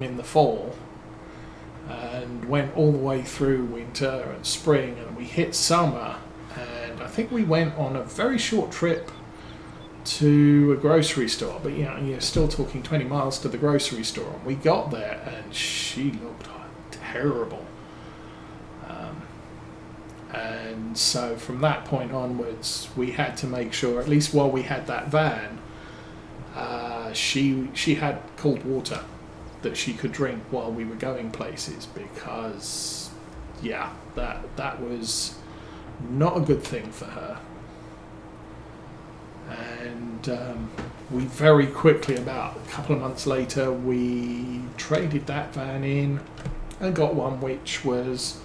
in the fall and went all the way through winter and spring, and we hit summer, and I think we went on a very short trip to a grocery store, but you're still talking 20 miles to the grocery store, and we got there and she looked terrible. And so from that point onwards, we had to make sure, at least while we had that van, she had cold water that she could drink while we were going places, because that was not a good thing for her. And we very quickly, about a couple of months later, we traded that van in and got one which was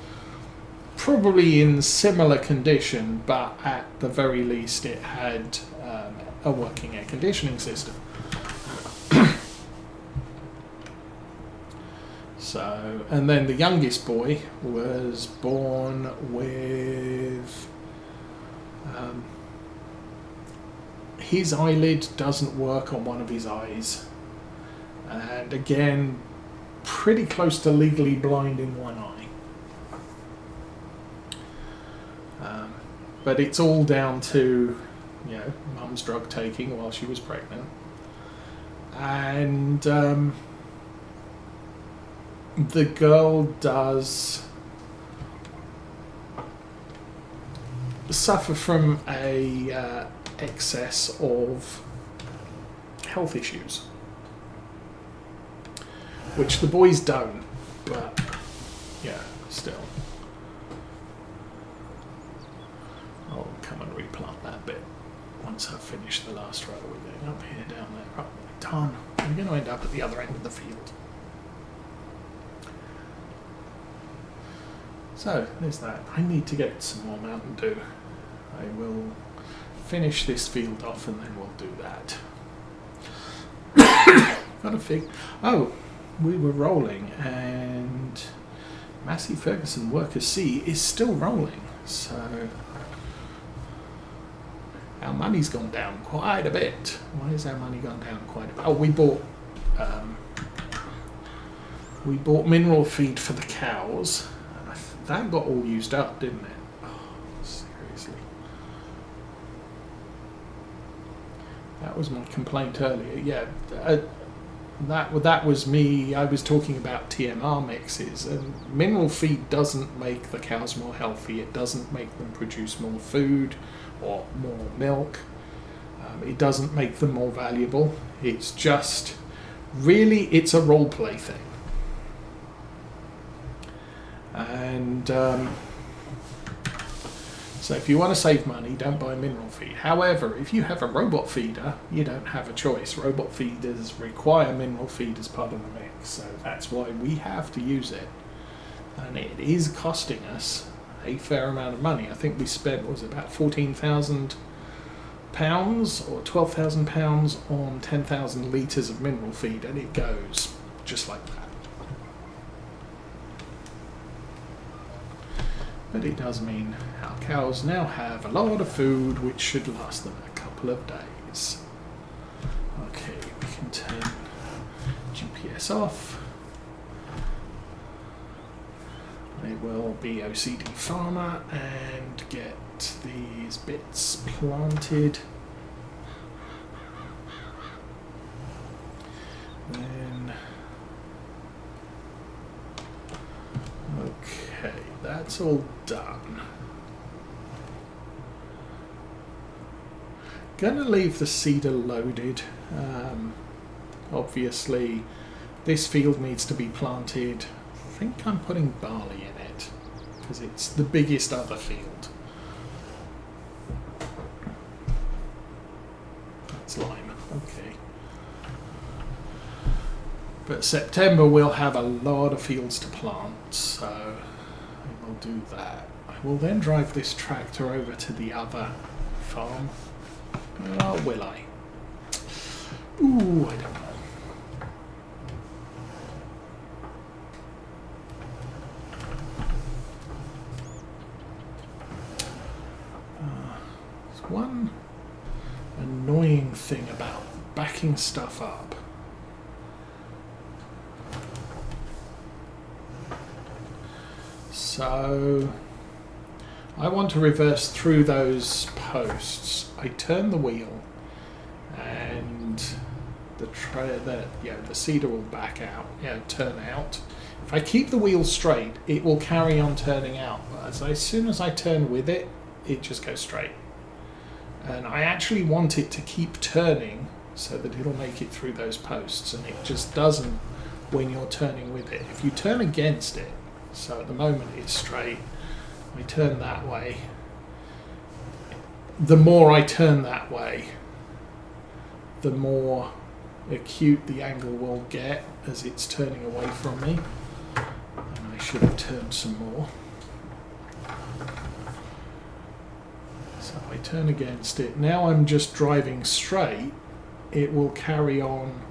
probably in similar condition, but at the very least it had a working air conditioning system. So, and then the youngest boy was born with his eyelid doesn't work on one of his eyes, and again pretty close to legally blind in one eye. But it's all down to, mum's drug taking while she was pregnant. And the girl does suffer from a excess of health issues, which the boys don't, but still. I'll come and replant that bit once I've finished the last row. We're going up here, down there, up there. Darn, we're going to end up at the other end of the field. So, there's that. I need to get some more Mountain Dew. I will finish this field off and then we'll do that. Got a fig. Oh, we were rolling, and Massey Ferguson Worker C is still rolling, so our money's gone down quite a bit. Why has our money gone down quite a bit? Oh, we bought mineral feed for the cows. That got all used up, didn't it? Oh, seriously. That was my complaint earlier. Yeah, that was me. I was talking about TMR mixes, and mineral feed doesn't make the cows more healthy. It doesn't make them produce more food or more milk. It doesn't make them more valuable. It's just, really, it's a role play thing. And so if you want to save money, don't buy mineral feed. However, if you have a robot feeder, you don't have a choice. Robot feeders require mineral feed as part of the mix, so that's why we have to use it. And it is costing us a fair amount of money. I think we spent, what was it, about £14,000 or £12,000 on 10,000 litres of mineral feed, and it goes just like that. But it does mean our cows now have a lot of food, which should last them a couple of days. Okay, we can turn GPS off. I will be OCD farmer and get these bits planted. Then, okay, that's all done. Gonna leave the seeder loaded. Obviously, this field needs to be planted. I think I'm putting barley in it because it's the biggest other field. That's lime, okay. But September we'll have a lot of fields to plant, so I will do that. I will then drive this tractor over to the other farm. Oh, will I? Ooh, I don't know. There's one annoying thing about backing stuff up. So I want to reverse through those posts. I turn the wheel and the cedar will back out, turn out. If I keep the wheel straight, it will carry on turning out, but as soon as I turn with it, it just goes straight. And I actually want it to keep turning so that it'll make it through those posts, and it just doesn't when you're turning with it. If you turn against it, so at the moment it's straight, I turn that way. The more I turn that way, the more acute the angle will get as it's turning away from me. And I should have turned some more. So I turn against it. Now I'm just driving straight. It will carry on.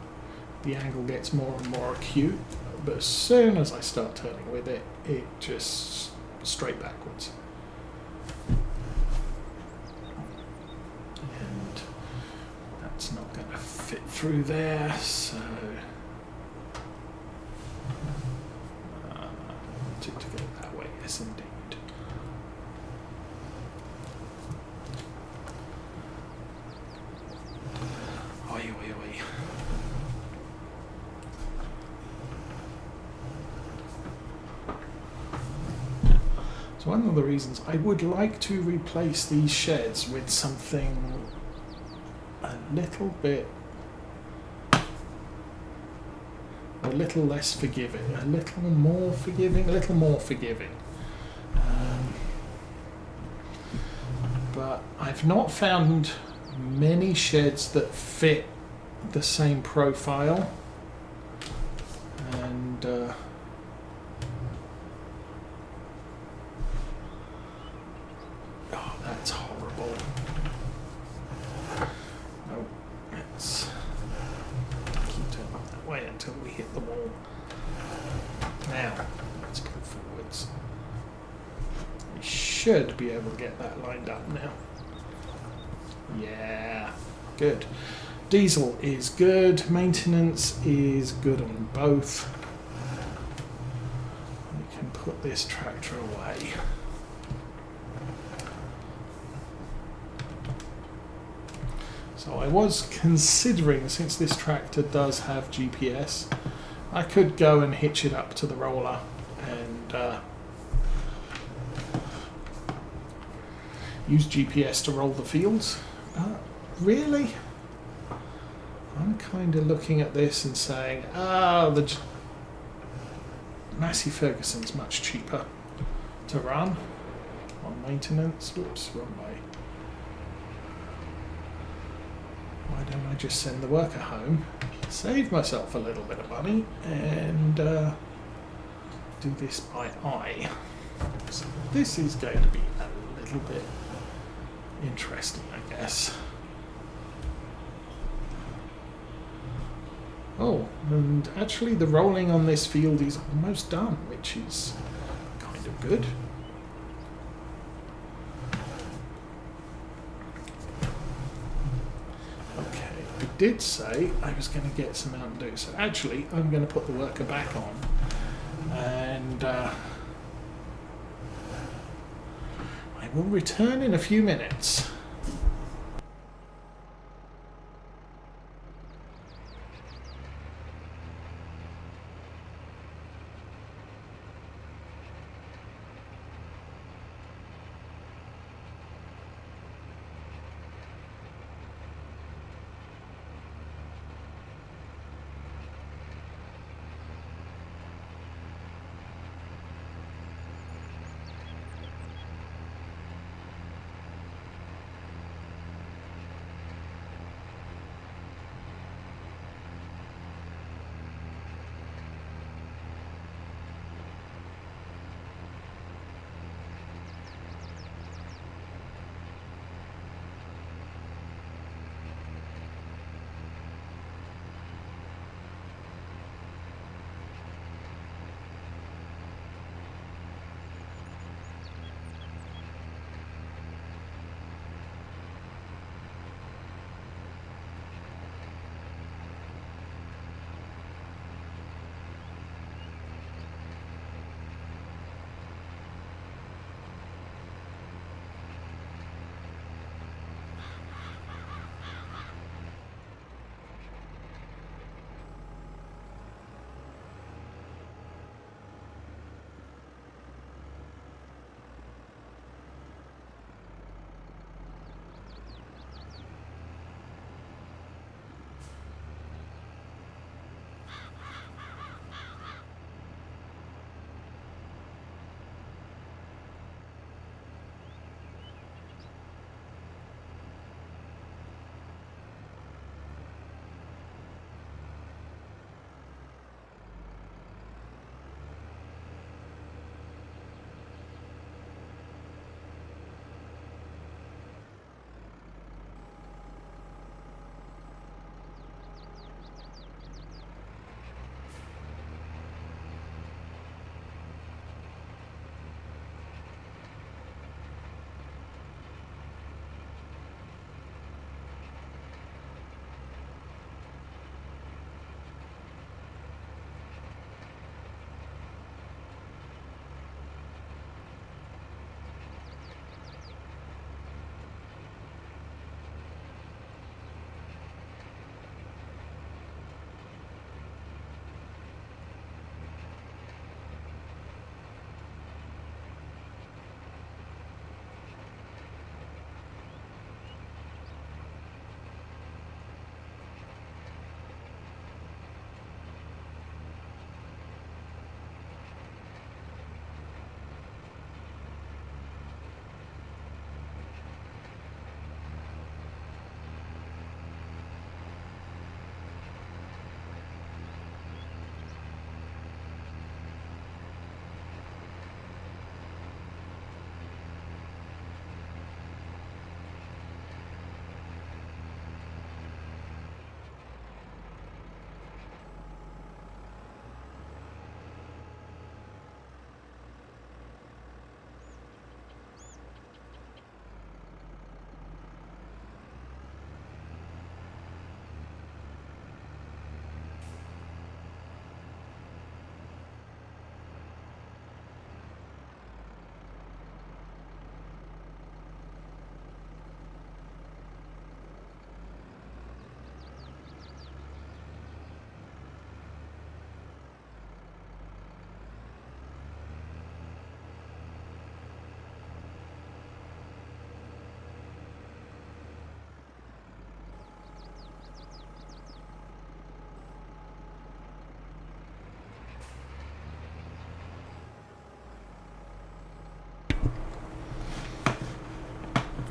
The angle gets more and more acute. But as soon as I start turning with it, it just straight backwards. And that's not going to fit through there, so I want it to go that way, yes indeed. Oi, oi, oi. So one of the reasons I would like to replace these sheds with something a little bit, a little less forgiving, a little more forgiving, but I've not found many sheds that fit the same profile, and oh, that's horrible. No, let's keep turning that way until we hit the wall. Now, let's go forwards. We should be able to get that lined up now. Yeah, good. Diesel is good. Maintenance is good on both. We can put this tractor away. So I was considering, since this tractor does have GPS, I could go and hitch it up to the roller and use GPS to roll the fields. But really, I'm kind of looking at this and saying, the Massey Ferguson's much cheaper to run on maintenance. Whoops, wrong way. Why don't I just send the worker home, save myself a little bit of money, and do this by eye? So this is going to be a little bit interesting, I guess. Oh, and actually the rolling on this field is almost done, which is kind of good. Okay, I did say I was going to get some Mountain Dew, so actually I'm going to put the worker back on, and I will return in a few minutes.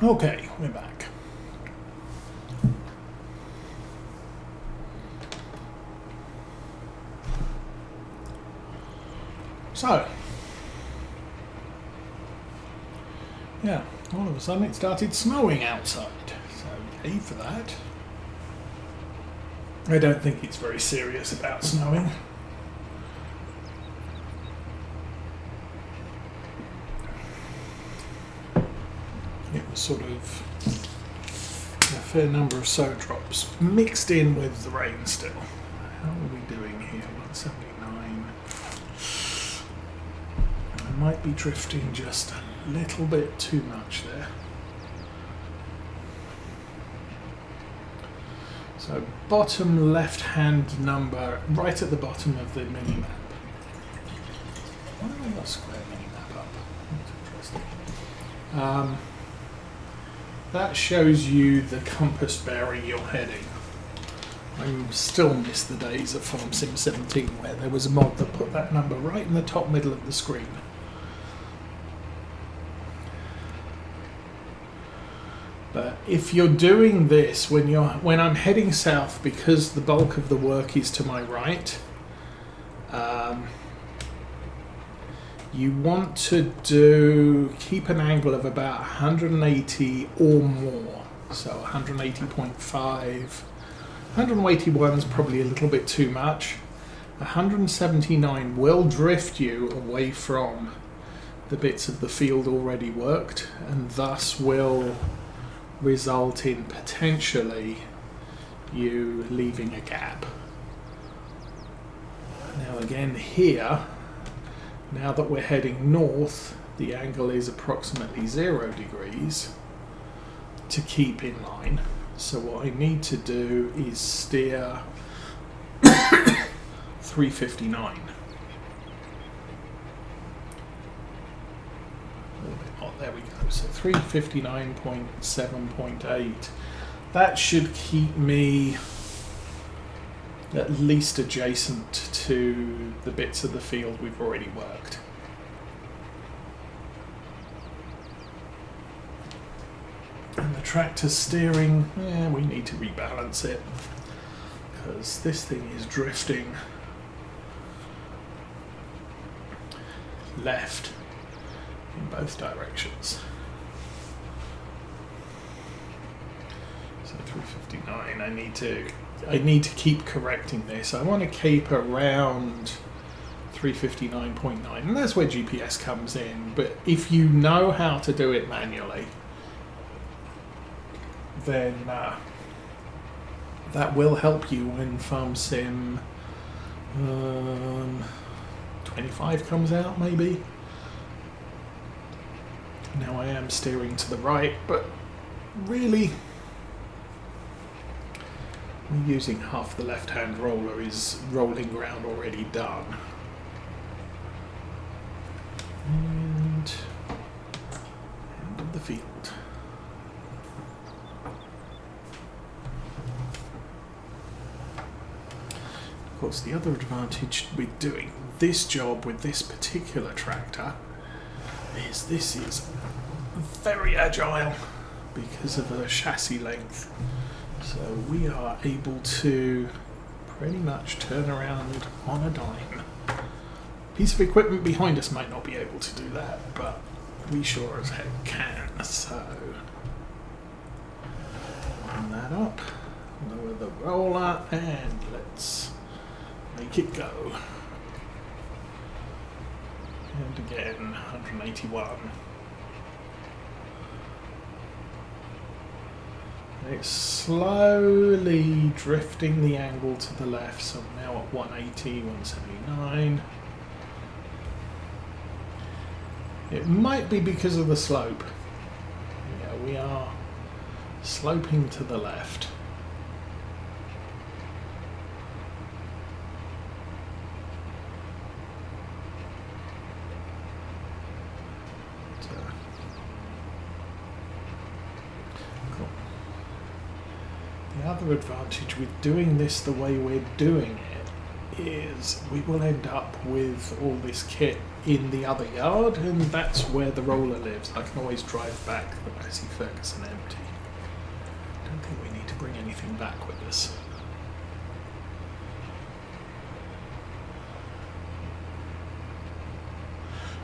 Okay, we're back. So, yeah, all of a sudden it started snowing outside, so yay for that. I don't think it's very serious about snowing. It was sort of a fair number of sow drops mixed in with the rain still. How are we doing here? 179. I might be drifting just a little bit too much there. So bottom left hand number right at the bottom of the mini map. Why have I got a square mini map up? That's interesting. That shows you the compass bearing you're heading. I still miss the days of Farm Sim 17 where there was a mod that put that number right in the top middle of the screen. But if you're doing this when I'm heading south, because the bulk of the work is to my right, you want to keep an angle of about 180 or more. So 180.5. 181 is probably a little bit too much. 179 will drift you away from the bits of the field already worked, and thus will result in potentially you leaving a gap. Now again here, now that we're heading north, the angle is approximately 0 degrees to keep in line. So what I need to do is steer 359. Oh, there we go. So 359.7.8. That should keep me at least adjacent to the bits of the field we've already worked. And the tractor's steering, we need to rebalance it because this thing is drifting left in both directions. So 359, I need to keep correcting this. I want to keep around 359.9, and that's where GPS comes in. But if you know how to do it manually, then that will help you when Farm Sim 25 comes out, maybe. Now I am steering to the right, but really we're using half the left-hand roller is rolling ground already done. And end of the field. Of course, the other advantage with doing this job with this particular tractor is this is very agile because of the chassis length. So we are able to pretty much turn around on a dime. Piece of equipment behind us might not be able to do that, but we sure as heck can. So run that up, lower the roller, and let's make it go. And again, 181. It's slowly drifting the angle to the left, so I'm now at 180, 179. It might be because of the slope. Yeah, we are sloping to the left. Cool. The other advantage with doing this the way we're doing it is we will end up with all this kit in the other yard, and that's where the roller lives. I can always drive back the Massey Ferguson empty. Don't think we need to bring anything back with us.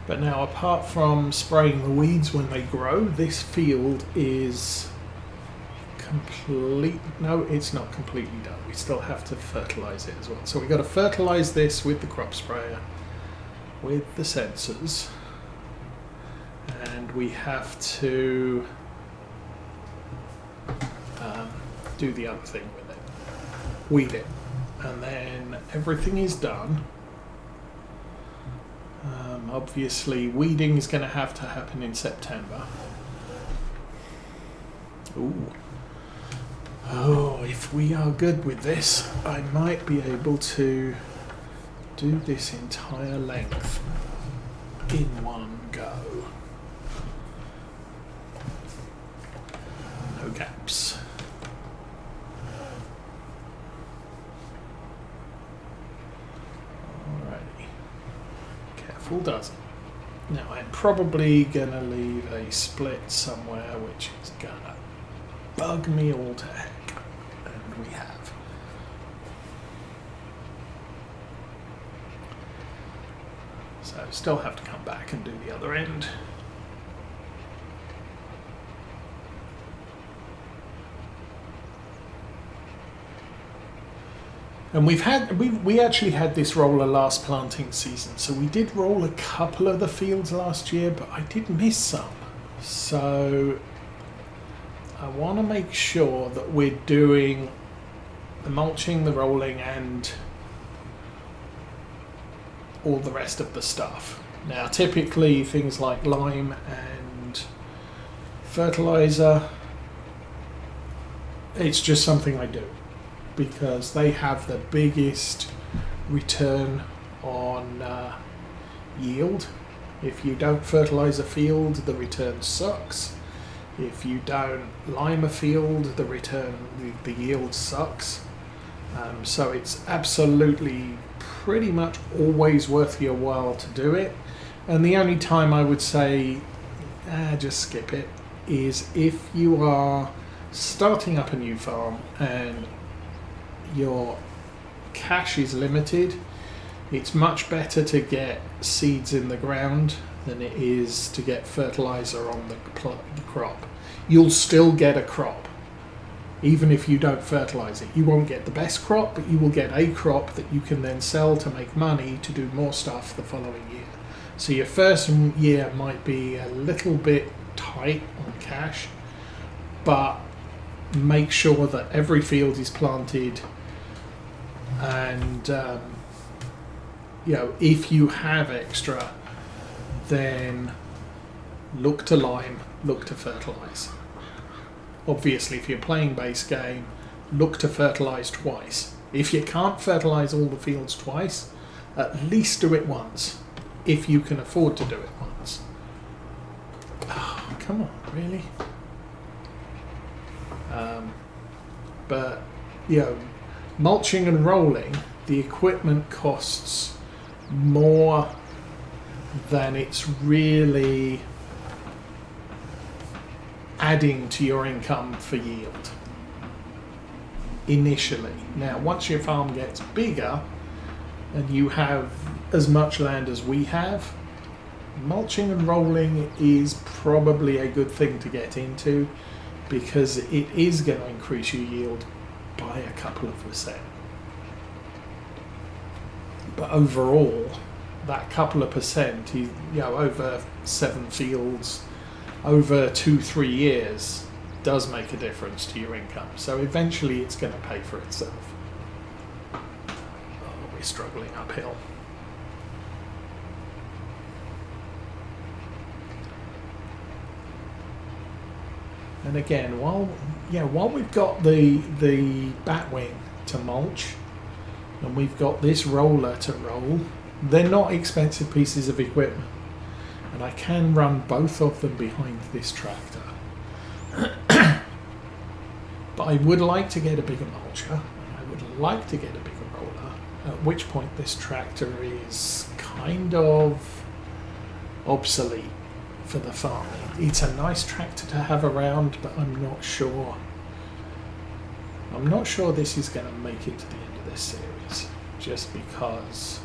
But now, apart from spraying the weeds when they grow, this field is complete. No, it's not completely done. We still have to fertilise it as well. So we've got to fertilise this with the crop sprayer, with the sensors, and we have to do the other thing with it, weed it, and then everything is done. Obviously, weeding is going to happen in September. Ooh. Oh, if we are good with this, I might be able to do this entire length in one go. No gaps. Careful does it. Now I'm probably going to leave a split somewhere which is going to bug me all to heck. And we have. So still have to come back and do the other end. And we actually had this roller last planting season, so we did roll a couple of the fields last year, but I did miss some. So I want to make sure that we're doing the mulching, the rolling, and all the rest of the stuff. Now, typically things like lime and fertilizer, it's just something I do, because they have the biggest return on yield. If you don't fertilize a field, the return sucks. If you don't lime a field, the yield sucks. So it's absolutely pretty much always worth your while to do it. And the only time I would say just skip it is if you are starting up a new farm and your cash is limited. It's much better to get seeds in the ground than it is to get fertilizer on the crop. You'll still get a crop even if you don't fertilize it. You won't get the best crop, but you will get a crop that you can then sell to make money to do more stuff the following year. So your first year might be a little bit tight on cash, but make sure that every field is planted. And if you have extra, then look to lime, look to fertilize. Obviously, if you're playing base game, look to fertilize twice. If you can't fertilize all the fields twice, at least do it once, if you can afford to do it once. Oh, come on, really? But mulching and rolling, the equipment costs more than it's really adding to your income for yield initially. Now, once your farm gets bigger and you have as much land as we have, mulching and rolling is probably a good thing to get into, because it is going to increase your yield by a couple of %. But overall, that couple of percent, over 7 fields, over 2-3 years, does make a difference to your income. So eventually it's going to pay for itself. Oh, we're struggling uphill. And again, while we've got the batwing to mulch, and we've got this roller to roll, they're not expensive pieces of equipment. And I can run both of them behind this tractor. But I would like to get a bigger mulcher, and I would like to get a bigger roller, at which point this tractor is kind of obsolete for the farm. It's a nice tractor to have around, but I'm not sure this is going to make it to the end of this series, just because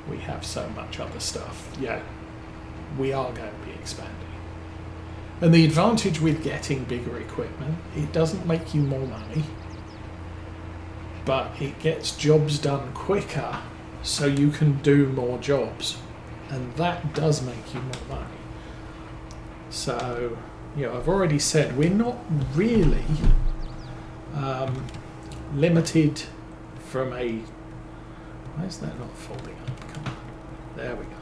we have so much other stuff. Yeah, we are going to be expanding. And the advantage with getting bigger equipment, it doesn't make you more money, but it gets jobs done quicker, so you can do more jobs, and that does make you more money. So, I've already said we're not really limited from a... Why is that not folding up? Come on. There we go.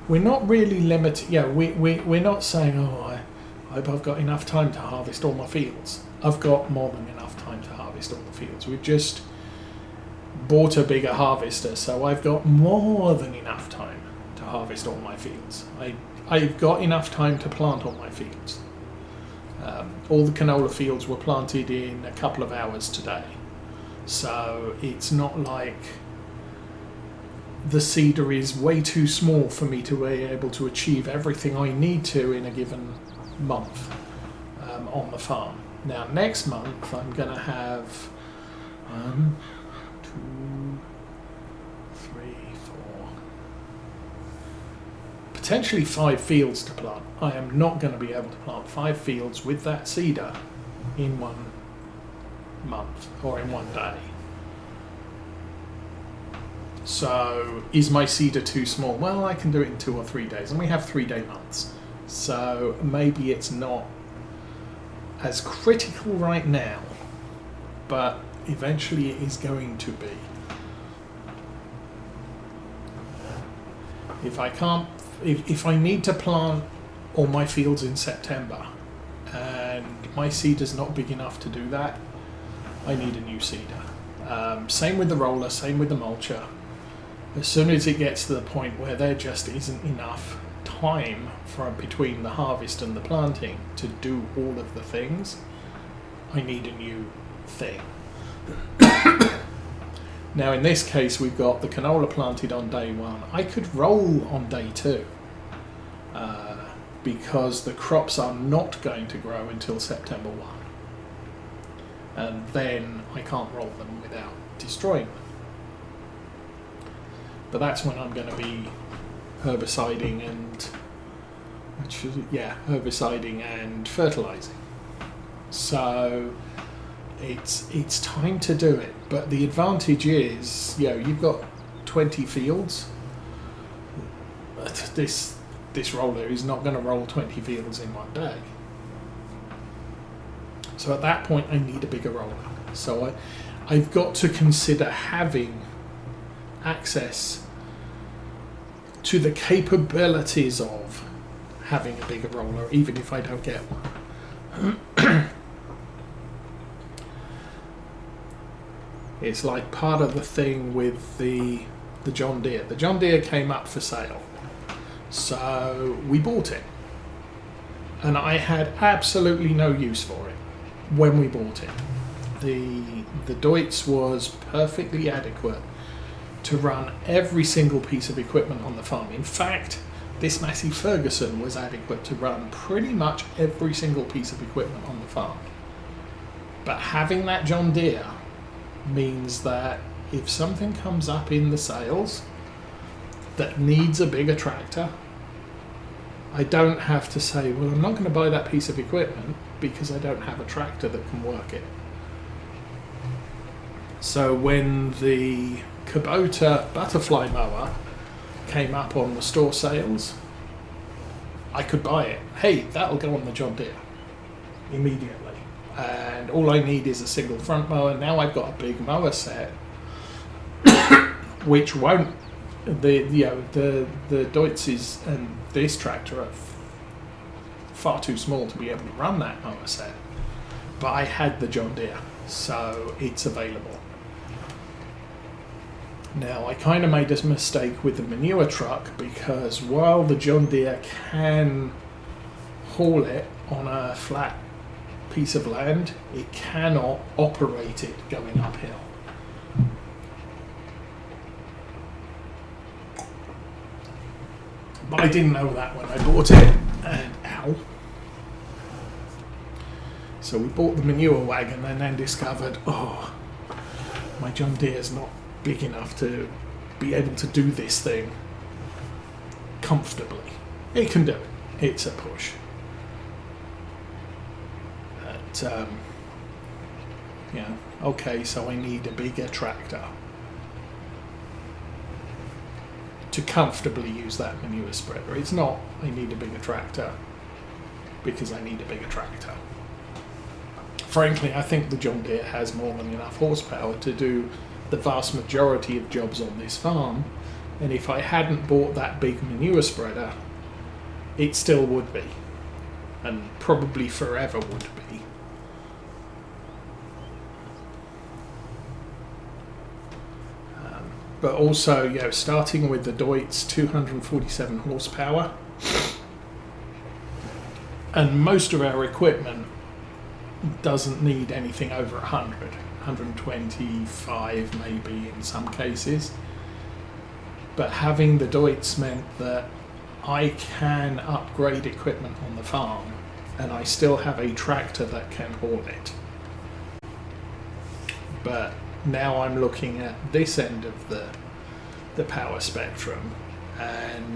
We're not really limited. Yeah, we're not saying, I hope I've got enough time to harvest all my fields. I've got more than enough time to harvest all the fields. We've just bought a bigger harvester, so I've got more than enough time to harvest all my fields. I've got enough time to plant all my fields. All the canola fields were planted in a couple of hours today. So it's not like the seeder is way too small for me to be able to achieve everything I need to in a given month on the farm. Now next month I'm going to have 1, 2, 3, 4, potentially 5 fields to plant. I am not going to be able to plant 5 fields with that seeder in 1 month or in 1 day. So is my seeder too small? Well, I can do it in 2 or 3 days, and we have 3-day months. So maybe it's not as critical right now, but eventually it is going to be. If I need to plant all my fields in September and my seeder's not big enough to do that, I need a new seeder. Same with the roller, same with the mulcher. As soon as it gets to the point where there just isn't enough time between the harvest and the planting to do all of the things, I need a new thing. Now in this case we've got the canola planted on day 1. I could roll on day 2 because the crops are not going to grow until September 1, and then I can't roll them without destroying them. But that's when I'm going to be herbiciding and fertilizing. So it's time to do it. But the advantage is, you've got 20 fields. This roller is not going to roll 20 fields in 1 day. So at that point I need a bigger roller. So I've got to consider having access to the capabilities of having a bigger roller, even if I don't get one. It's like part of the thing with the John Deere. The John Deere came up for sale, so we bought it, and I had absolutely no use for it when we bought it. The Deutz was perfectly adequate to run every single piece of equipment on the farm. In fact, this Massey Ferguson was adequate to run pretty much every single piece of equipment on the farm. But having that John Deere means that if something comes up in the sales that needs a bigger tractor, I don't have to say, well, I'm not going to buy that piece of equipment because I don't have a tractor that can work it. So when the Kubota butterfly mower came up on the store sales, I could buy it. Hey, that'll go on the John Deere immediately. And all I need is a single front mower. Now I've got a big mower set, which won't. The Deutzes and this tractor are far too small to be able to run that mower set. But I had the John Deere, so it's available. Now I kind of made a mistake with the manure truck, because while the John Deere can haul it on a flat piece of land, it cannot operate it going uphill. But I didn't know that when I bought it, and ow. So we bought the manure wagon and then discovered, oh, my John Deere's not big enough to be able to do this thing comfortably. It can do it. It's a push. But, yeah, okay, so I need a bigger tractor to comfortably use that manure spreader. It's not I need a bigger tractor because I need a bigger tractor. Frankly, I think the John Deere has more than enough horsepower to do the vast majority of jobs on this farm, and if I hadn't bought that big manure spreader, it still would be, and probably forever would be. But also, you know, starting with the Deutz 247 horsepower, and most of our equipment doesn't need anything over 100, 125 maybe in some cases. But having the Deutz meant that I can upgrade equipment on the farm, and I still have a tractor that can haul it. But now I'm looking at this end of the power spectrum, and